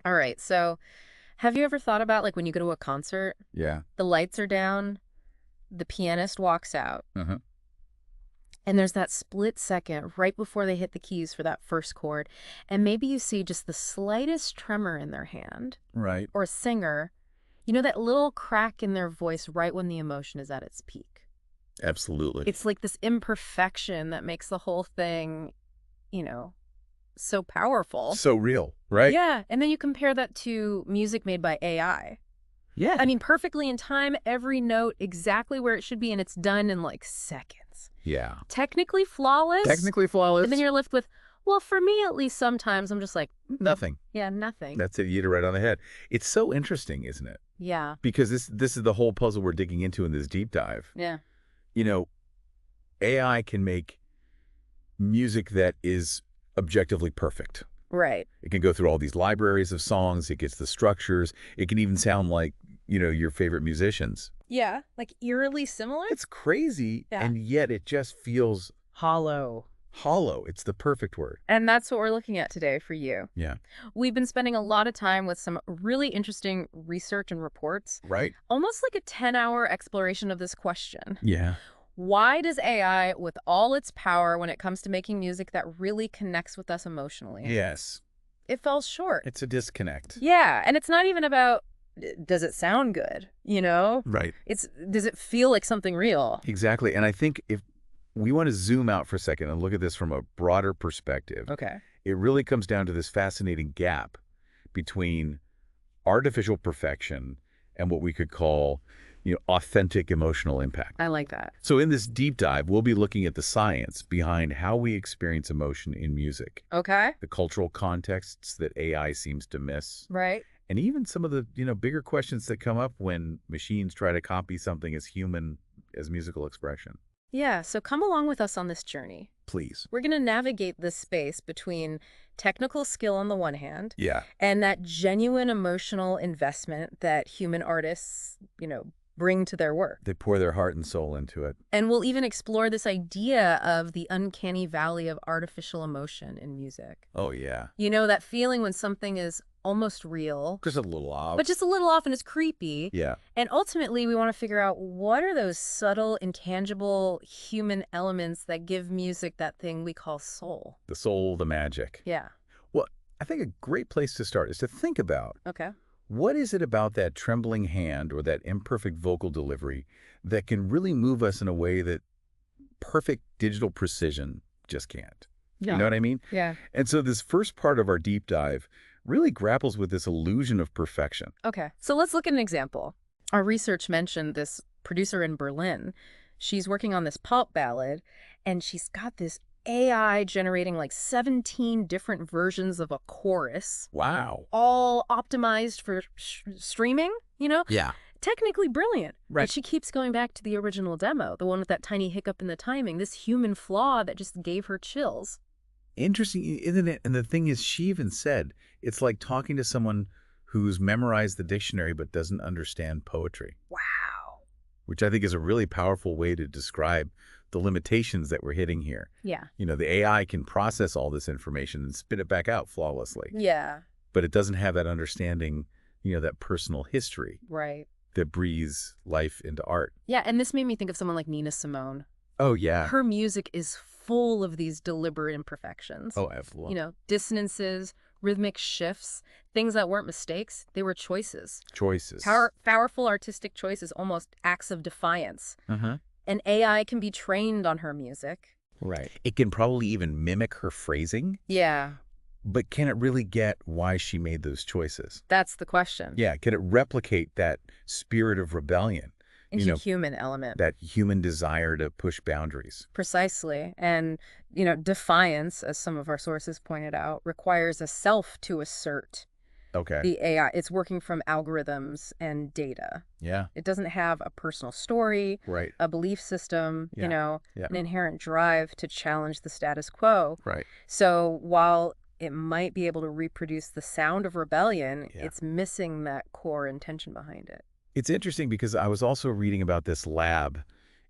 All right. So have you ever thought about like when you go to a concert, Yeah. the lights are down, the pianist walks out, Uh-huh. and there's that split second right before they hit the keys for that first chord, and maybe you see just the slightest tremor in their hand, Right. or a singer, that little crack in their voice right when the emotion is at its peak. Absolutely. It's like this imperfection that makes the whole thing, you know, so powerful. So real, right? Yeah, and then you compare that to music made by AI. Yeah. I mean, perfectly in time, every note exactly where it should be, and it's done in like seconds. Yeah. Technically flawless. Technically flawless. And then you're left with, well, for me at least sometimes I'm just like, Nothing. yeah, nothing. That's it. You hit it right on the head. It's so interesting, isn't it? Yeah, Because this is the whole puzzle we're digging into in this deep dive. yeah, You know, AI can make music that is objectively perfect. right. It can go through all these libraries of songs. It gets the structures. It can even sound like, your favorite musicians. Yeah, like eerily similar? It's crazy, Yeah. and yet it just feels Hollow. hollow. It's the perfect word. And that's what we're looking at today for you. Yeah. We've been spending a lot of time with some really interesting research and reports, Right? almost like a 10-hour exploration of this question. Yeah. Why does AI, with all its power when it comes to making music that really connects with us emotionally, Yes. it falls short? It's a disconnect. Yeah, and it's not even about, does it sound good, Right. does it feel like something real? Exactly. And I think if we want to zoom out for a second and look at this from a broader perspective, Okay. it really comes down to this fascinating gap between artificial perfection and what we could call, authentic emotional impact. I like that. So in this deep dive, we'll be looking at the science behind how we experience emotion in music, Okay. the cultural contexts that AI seems to miss, Right. and even some of the, bigger questions that come up when machines try to copy something as human as musical expression. Yeah, so come along with us on this journey. Please. We're going to navigate this space between technical skill on the one hand Yeah. and that genuine emotional investment that human artists, bring to their work. They pour their heart and soul into it. And we'll even explore this idea of the uncanny valley of artificial emotion in music. Oh, yeah. That feeling when something is almost real, Just a little off. but just a little off and it's creepy. Yeah. And ultimately, we want to figure out what are those subtle, intangible human elements that give music that thing we call soul. The soul, the magic. Yeah. Well, I think a great place to start is to think about Okay. what is it about that trembling hand or that imperfect vocal delivery that can really move us in a way that perfect digital precision just can't. Yeah. You know what I mean? Yeah. And so this first part of our deep dive really grapples with this illusion of perfection. Okay. So let's look at an example. Our research mentioned this producer in Berlin. She's working on this pop ballad, and she's got this AI generating like 17 different versions of a chorus, Wow. all optimized for streaming, Yeah. Technically brilliant. Right. But she keeps going back to the original demo, the one with that tiny hiccup in the timing, this human flaw that just gave her chills. Interesting, isn't it? And the thing is, she even said, it's like talking to someone who's memorized the dictionary but doesn't understand poetry. Wow. Which I think is a really powerful way to describe the limitations that we're hitting here. Yeah. The AI can process all this information and spit it back out flawlessly, Yeah. but it doesn't have that understanding, that personal history Right. that breathes life into art. Yeah, and this made me think of someone like Nina Simone. Oh, yeah. Her music is full of these deliberate imperfections. Oh, absolutely. Dissonances, rhythmic shifts, things that weren't mistakes, they were choices. Choices. Powerful artistic choices, almost acts of defiance. Uh-huh. And AI can be trained on her music. Right. It can probably even mimic her phrasing, Yeah, but can it really get why she made those choices? that's the question. Yeah. Can it replicate that spirit of rebellion, Into human element. that human desire to push boundaries? Precisely. And, defiance, as some of our sources pointed out, requires a self to assert. Okay. The AI, it's working from algorithms and data. Yeah. It doesn't have a personal story, Right. a belief system, Yeah. an inherent drive to challenge the status quo. Right. So while it might be able to reproduce the sound of rebellion, Yeah. it's missing that core intention behind it. It's interesting because I was also reading about this lab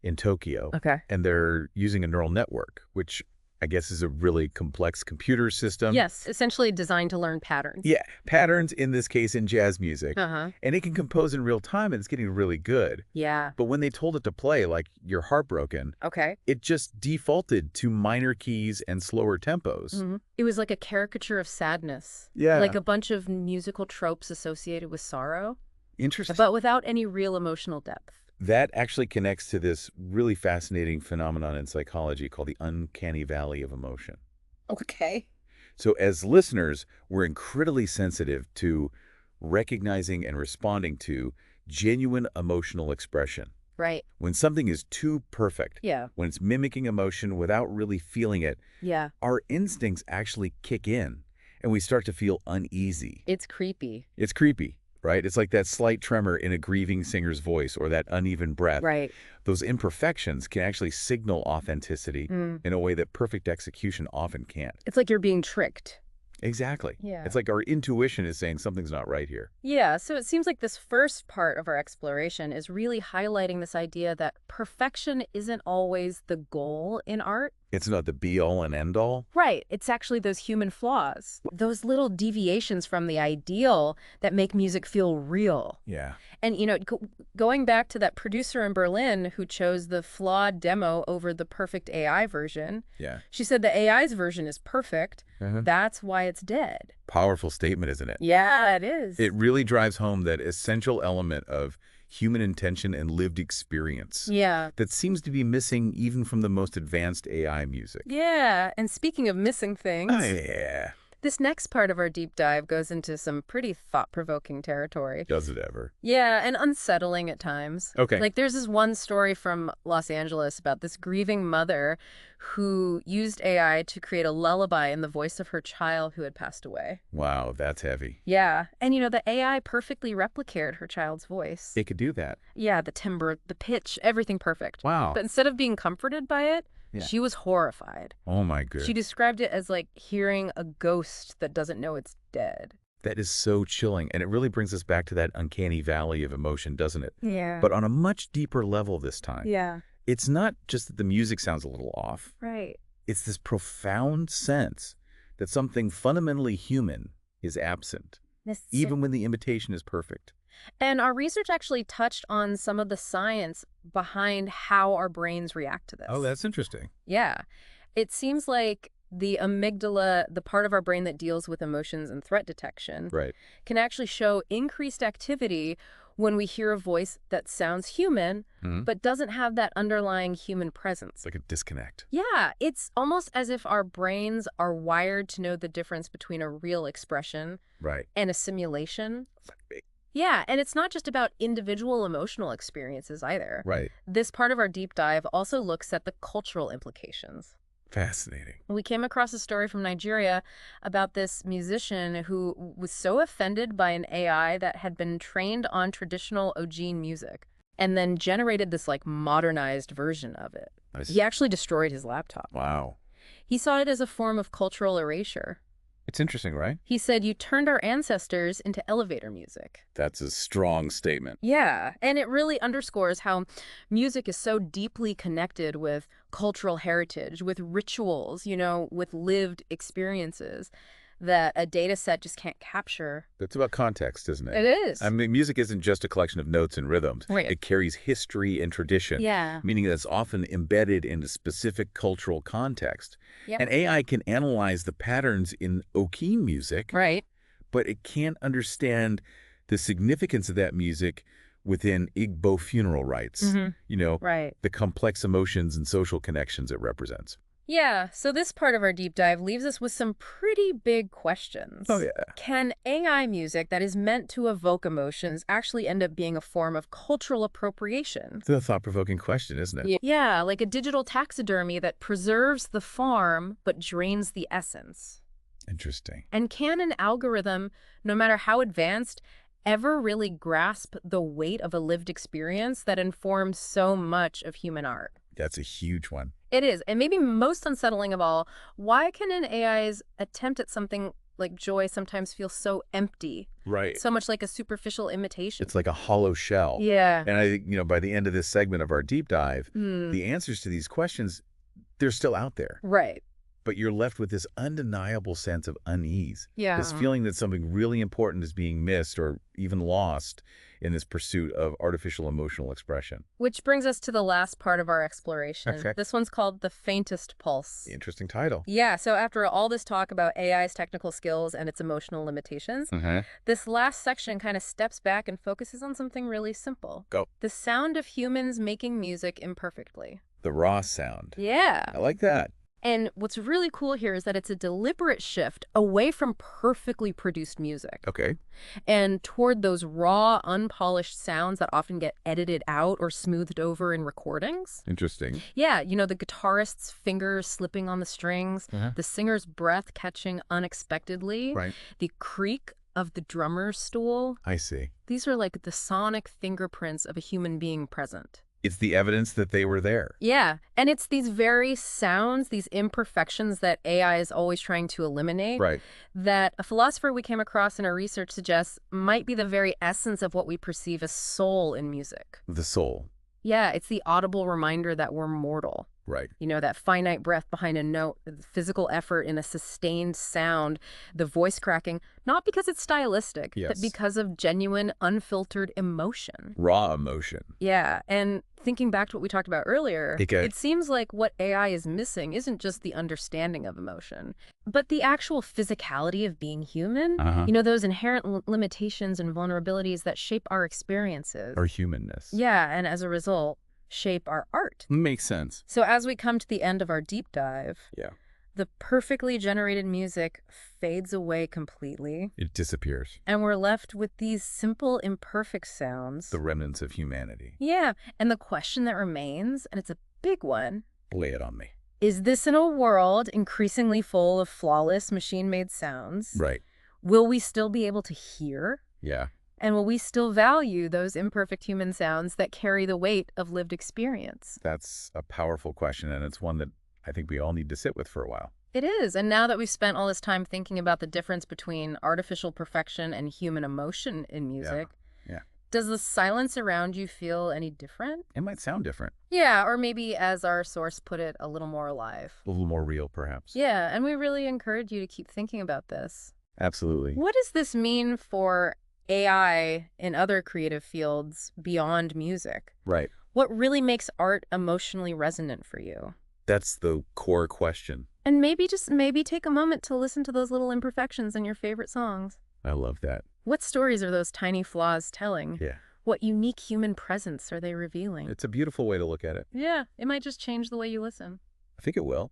in Tokyo, Okay. and they're using a neural network, which I guess, is a really complex computer system. Yes, essentially designed to learn patterns. Yeah, patterns, in this case, in jazz music. Uh-huh. And it can compose in real time, and it's getting really good. Yeah. But when they told it to play, like, You're Heartbroken, Okay. it just defaulted to minor keys and slower tempos. It was like a caricature of sadness. Yeah. Like a bunch of musical tropes associated with sorrow, Interesting. but without any real emotional depth. That actually connects to this really fascinating phenomenon in psychology called the uncanny valley of emotion. Okay. So as listeners, we're incredibly sensitive to recognizing and responding to genuine emotional expression. Right. When something is too perfect, Yeah. when it's mimicking emotion without really feeling it, Yeah. our instincts actually kick in and we start to feel uneasy. It's creepy. It's creepy, right? It's like that slight tremor in a grieving singer's voice or that uneven breath. Right. Those imperfections can actually signal authenticity in a way that perfect execution often can't. It's like you're being tricked. Exactly. Yeah. It's like our intuition is saying something's not right here. Yeah, so it seems like this first part of our exploration is really highlighting this idea that perfection isn't always the goal in art. It's not the be-all and end-all. Right. It's actually those human flaws, those little deviations from the ideal that make music feel real. Yeah. And, going back to that producer in Berlin who chose the flawed demo over the perfect AI version, Yeah. she said the AI's version is perfect. That's why it's dead. Powerful statement, isn't it? Yeah, it is. It really drives home that essential element of human intention and lived experience Yeah. that seems to be missing even from the most advanced AI music. Yeah, and speaking of missing things, Oh, yeah. this next part of our deep dive goes into some pretty thought-provoking territory. Does it ever? Yeah, and unsettling at times. Okay. Like there's this one story from Los Angeles about this grieving mother who used AI to create a lullaby in the voice of her child who had passed away. Wow, that's heavy. Yeah, and the AI perfectly replicated her child's voice. It could do that. Yeah, the timbre, the pitch, everything perfect. Wow. But instead of being comforted by it, Yeah. she was horrified. Oh, my God. She described it as like hearing a ghost that doesn't know it's dead. That is so chilling, and it really brings us back to that uncanny valley of emotion, doesn't it? Yeah. But on a much deeper level this time. Yeah. It's not just that the music sounds a little off. Right. It's this profound sense that something fundamentally human is absent, even when the imitation is perfect. And our research actually touched on some of the science behind how our brains react to this. Oh, that's interesting. Yeah. It seems like the amygdala, the part of our brain that deals with emotions and threat detection, Right. can actually show increased activity when we hear a voice that sounds human, but doesn't have that underlying human presence. It's like a disconnect. Yeah, it's almost as if our brains are wired to know the difference between a real expression Right. and a simulation. Yeah, and it's not just about individual emotional experiences either. Right. This part of our deep dive also looks at the cultural implications. Fascinating. We came across a story from Nigeria about this musician who was so offended by an AI that had been trained on traditional Ojin music and then generated this like modernized version of it. He actually destroyed his laptop. Wow. He saw it as a form of cultural erasure. It's interesting, right? He said, "You turned our ancestors into elevator music." That's a strong statement. Yeah, and it really underscores how music is so deeply connected with cultural heritage, with rituals, with lived experiences that a data set just can't capture. It's about context, isn't it? It is. I mean, music isn't just a collection of notes and rhythms. Right. It carries history and tradition. Yeah. Meaning that it's often embedded in a specific cultural context. Yep. And AI can analyze the patterns in Okin music, Right. but it can't understand the significance of that music within Igbo funeral rites. Right. The complex emotions and social connections it represents. Yeah, so this part of our deep dive leaves us with some pretty big questions. Oh, yeah. Can AI music that is meant to evoke emotions actually end up being a form of cultural appropriation? It's a thought-provoking question, isn't it? Yeah, like a digital taxidermy that preserves the form but drains the essence. Interesting. And can an algorithm, no matter how advanced, ever really grasp the weight of a lived experience that informs so much of human art? That's a huge one. It is. And maybe most unsettling of all, why can an AI's attempt at something like joy sometimes feel so empty? Right. So much like a superficial imitation. It's like a hollow shell. Yeah. And I think, by the end of this segment of our deep dive, the answers to these questions, they're still out there. Right. but you're left with this undeniable sense of unease, this Yeah. feeling that something really important is being missed or even lost in this pursuit of artificial emotional expression. Which brings us to the last part of our exploration. Okay. This one's called The Faintest Pulse. Interesting title. Yeah, so after all this talk about AI's technical skills and its emotional limitations, Uh-huh. this last section kind of steps back and focuses on something really simple. Go. The sound of humans making music imperfectly. The raw sound. Yeah. I like that. And what's really cool here is that it's a deliberate shift away from perfectly produced music Okay. and toward those raw, unpolished sounds that often get edited out or smoothed over in recordings. Interesting. Yeah, the guitarist's fingers slipping on the strings, Uh-huh. the singer's breath catching unexpectedly, Right. the creak of the drummer's stool. I see. These are like the sonic fingerprints of a human being present. It's the evidence that they were there. Yeah, and it's these very sounds, these imperfections that AI is always trying to eliminate, Right. that a philosopher we came across in our research suggests might be the very essence of what we perceive as soul in music. The soul. Yeah, it's the audible reminder that we're mortal. Right. That finite breath behind a note, the physical effort in a sustained sound, the voice cracking, not because it's stylistic, Yes. but because of genuine, unfiltered emotion. Raw emotion. Yeah, and thinking back to what we talked about earlier, Okay. it seems like what AI is missing isn't just the understanding of emotion, but the actual physicality of being human. Uh-huh. Those inherent limitations and vulnerabilities that shape our experiences. Or humanness. Yeah, and as a result, shape our art. Makes sense. So as we come to the end of our deep dive, Yeah. the perfectly generated music fades away completely, It disappears. and we're left with these simple, imperfect sounds. The remnants of humanity. Yeah, and the question that remains, and it's a big one, Lay it on me. is this in a world increasingly full of flawless machine-made sounds? Right. Will we still be able to hear? Yeah. And will we still value those imperfect human sounds that carry the weight of lived experience? That's a powerful question, and it's one that I think we all need to sit with for a while. It is. And now that we've spent all this time thinking about the difference between artificial perfection and human emotion in music, Yeah. does the silence around you feel any different? It might sound different. Yeah, or maybe, as our source put it, a little more alive. A little more real, perhaps. Yeah, and we really encourage you to keep thinking about this. Absolutely. What does this mean for AI in other creative fields beyond music? Right. What really makes art emotionally resonant for you? That's the core question. And maybe take a moment to listen to those little imperfections in your favorite songs. I love that. What stories are those tiny flaws telling? Yeah. What unique human presence are they revealing? It's a beautiful way to look at it. Yeah, it might just change the way you listen. I think it will.